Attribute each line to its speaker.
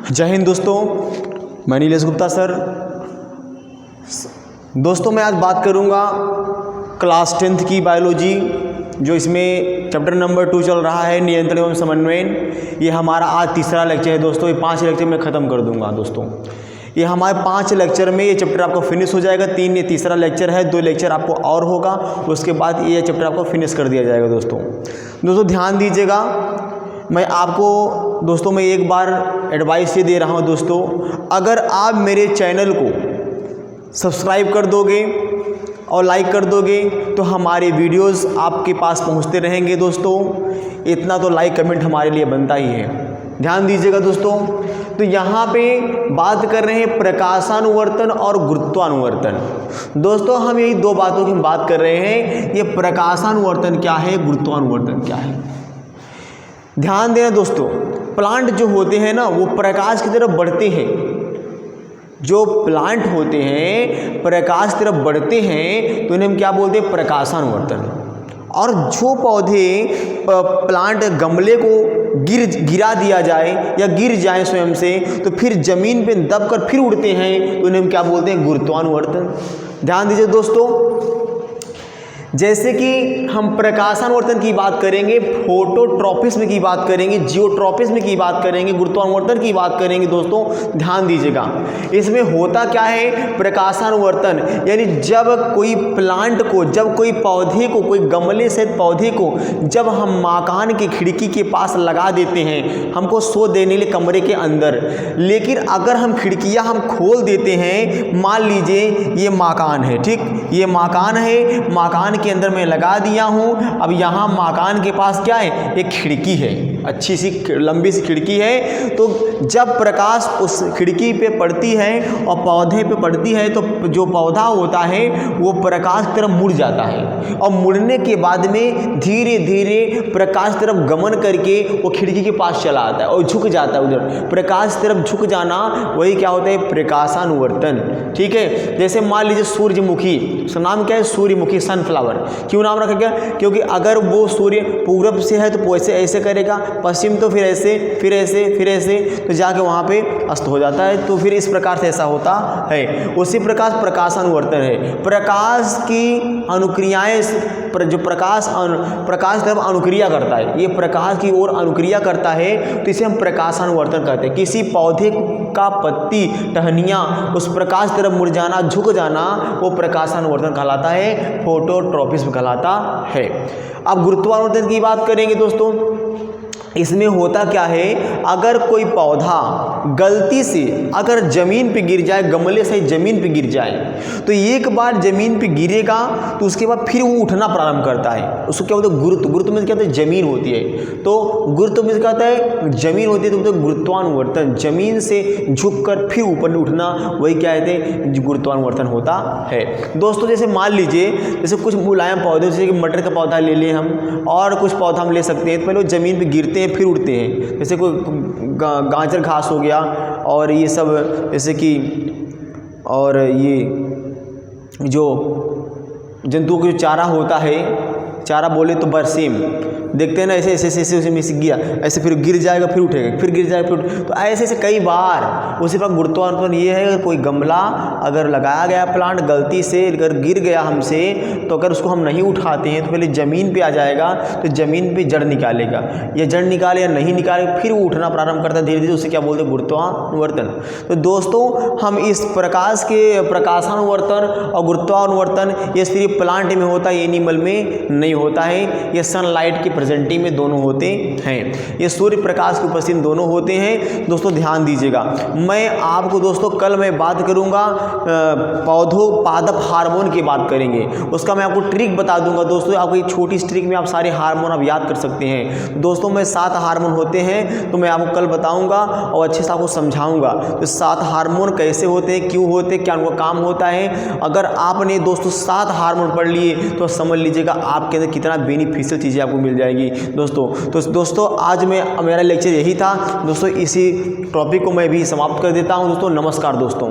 Speaker 1: जय हिंद दोस्तों, मैं नीलेश गुप्ता सर। दोस्तों मैं आज बात करूंगा क्लास 10th की बायोलॉजी, जो इसमें चैप्टर नंबर 2 चल रहा है, नियंत्रण एवं समन्वयन। ये हमारा आज तीसरा लेक्चर है दोस्तों। ये 5 लेक्चर में ख़त्म कर दूंगा दोस्तों। ये हमारे 5 लेक्चर में ये चैप्टर आपको फिनिश हो जाएगा। 3 ये तीसरा लेक्चर है, 2 लेक्चर आपको और होगा, उसके बाद ये चैप्टर आपको फिनिश कर दिया जाएगा दोस्तों ध्यान दीजिएगा। मैं आपको दोस्तों मैं एक बार एडवाइस ये दे रहा हूँ दोस्तों, अगर आप मेरे चैनल को सब्सक्राइब कर दोगे और लाइक कर दोगे तो हमारे वीडियोस आपके पास पहुँचते रहेंगे दोस्तों। इतना तो लाइक कमेंट हमारे लिए बनता ही है। ध्यान दीजिएगा दोस्तों। तो यहाँ पे बात कर रहे हैं प्रकाशानुवर्तन और गुरुत्वानुवर्तन। दोस्तों हम यही 2 बातों की बात कर रहे हैं। ये प्रकाशानुवर्तन क्या है, गुरुत्वानुवर्तन क्या है। ध्यान देना दोस्तों, प्लांट जो होते हैं ना वो प्रकाश की तरफ बढ़ते हैं। जो प्लांट होते हैं प्रकाश की तरफ बढ़ते हैं तो इन्हें हम क्या बोलते हैं, प्रकाशानुवर्तन। और जो पौधे प्लांट गमले को गिरा दिया जाए या गिर जाए स्वयं से तो फिर जमीन पे दबकर फिर उड़ते हैं तो इन्हें हम क्या बोलते हैं, गुरुत्वानुवर्तन। ध्यान दीजिए दोस्तों, जैसे कि हम प्रकाशानुवर्तन की बात करेंगे, फोटोट्रॉपिज्म की बात करेंगे, जियोट्रॉपिज्म की बात करेंगे, गुरुत्वानुवर्तन की बात करेंगे दोस्तों। ध्यान दीजिएगा, इसमें होता क्या है, प्रकाशानुवर्तन यानी जब कोई प्लांट को, जब कोई पौधे को, कोई गमले से पौधे को जब हम मकान की खिड़की के पास लगा देते हैं, हमको सो देने लिए कमरे के अंदर, लेकिन अगर हम खिड़कियां हम खोल देते हैं, मान लीजिए ये मकान है, ठीक, ये मकान है, मकान के अंदर मैं लगा दिया हूं। अब यहां मकान के पास क्या है, एक खिड़की है, अच्छी सी लंबी सी खिड़की है। तो जब प्रकाश उस खिड़की पे पड़ती है और पौधे पे पड़ती है तो जो पौधा होता है वो प्रकाश की तरफ मुड़ जाता है और मुड़ने के बाद में धीरे धीरे प्रकाश की तरफ गमन करके वो खिड़की के पास चला आता है और झुक जाता है उधर। प्रकाश की तरफ झुक जाना वही क्या होता है, प्रकाशानुवर्तन। ठीक है, जैसे मान लीजिए सूर्यमुखी, उसका नाम क्या है, सूर्यमुखी, सनफ्लावर। क्यों नाम रखा गया, क्योंकि अगर वो सूर्य पूरब से है तो ऐसे ऐसे करेगा, पश्चिम तो फिर ऐसे, फिर ऐसे, फिर ऐसे, तो जाके वहाँ पे अस्त हो जाता है। तो फिर इस प्रकार से ऐसा होता है। उसी प्रकार प्रकाशानुवर्तन है। प्रकाश की अनुक्रियाएं, जो प्रकाश तरफ अनुक्रिया करता है, ये प्रकाश की ओर अनुक्रिया करता है तो इसे हम प्रकाशानुवर्तन कहते हैं। किसी पौधे का पत्ती, टहनियाँ उस प्रकाश तरफ मुड़ जाना, झुक जाना, वो प्रकाशानुवर्तन कहलाता है, फोटोट्रॉपिज्म कहलाता है। अब गुरुत्वानुवर्तन की बात करेंगे दोस्तों। इसमें होता क्या है, अगर कोई पौधा गलती से अगर ज़मीन पे गिर जाए, गमले से ज़मीन पे गिर जाए, तो एक बार ज़मीन पे गिरेगा तो उसके बाद फिर वो उठना प्रारंभ करता है। उसको क्या बोलते हैं, गुरुत्व में क्या होता है, ज़मीन होती है। तो गुरुत्व में क्या होता है, ज़मीन होती है, तो बोलते हैं गुरुत्वानुवर्तन। ज़मीन से झुककर फिर ऊपर उठना, वही क्या कहते हैं, गुरुत्वानुवर्तन होता है दोस्तों। जैसे मान लीजिए, जैसे कुछ मुलायम पौधे, जैसे कि मटर का पौधा ले लें हम, और कुछ पौधा हम ले सकते हैं। तो पहले वो ज़मीन पर गिरते फिर उड़ते हैं। जैसे कोई गाजर घास हो गया और ये सब, जैसे कि और ये जो जंतुओं का जो चारा होता है, चारा बोले तो बरसीम, देखते हैं ना, ऐसे ऐसे ऐसे ऐसे में से गिरा, ऐसे फिर गिर जाएगा फिर उठेगा, फिर गिर जाएगा फिर तो ऐसे ऐसे कई बार। उसी पर गुरुत्वानुवर्तन ये है, कोई गमला अगर लगाया गया प्लांट गलती से अगर गिर गया हमसे, तो अगर उसको हम नहीं उठाते हैं तो पहले ज़मीन पे आ जाएगा, तो ज़मीन पे जड़ निकालेगा, या जड़ निकाले या नहीं निकाले फिर वो उठना प्रारंभ करता है धीरे धीरे। उसे क्या बोलते हैं, गुरुत्वानुवर्तन। तो दोस्तों हम इस प्रकाश के प्रकाशानुवर्तन और गुरुत्वानुवर्तन ये सिर्फ प्लांट में होता है, एनिमल में नहीं होता है। ये सनलाइट की प्रेजेंटिंग में दोनों होते हैं, ये सूर्य प्रकाश की उपस्थिति में दोनों होते हैं दोस्तों। ध्यान दीजिएगा, मैं आपको दोस्तों कल मैं बात करूंगा पौधों पादप हार्मोन की बात करेंगे, उसका मैं आपको ट्रिक बता दूंगा दोस्तों। आपको एक छोटी ट्रिक में आप सारे हार्मोन आप याद कर सकते हैं दोस्तों। मैं 7 हार्मोन होते हैं तो मैं आपको कल बताऊंगा और अच्छे से आपको समझाऊंगा तो 7 हार्मोन कैसे होते हैं, क्यों होते हैं, क्या उनका काम होता है। अगर आपने दोस्तों 7 हार्मोन पढ़ लिए तो समझ लीजिएगा आपके अंदर कितना बेनिफिशियल चीज़ें आपको मिल जाएगी दोस्तों। तो दोस्तों आज मेरा लेक्चर यही था दोस्तों। इसी टॉपिक को मैं भी समाप्त कर देता हूं दोस्तों। नमस्कार दोस्तों।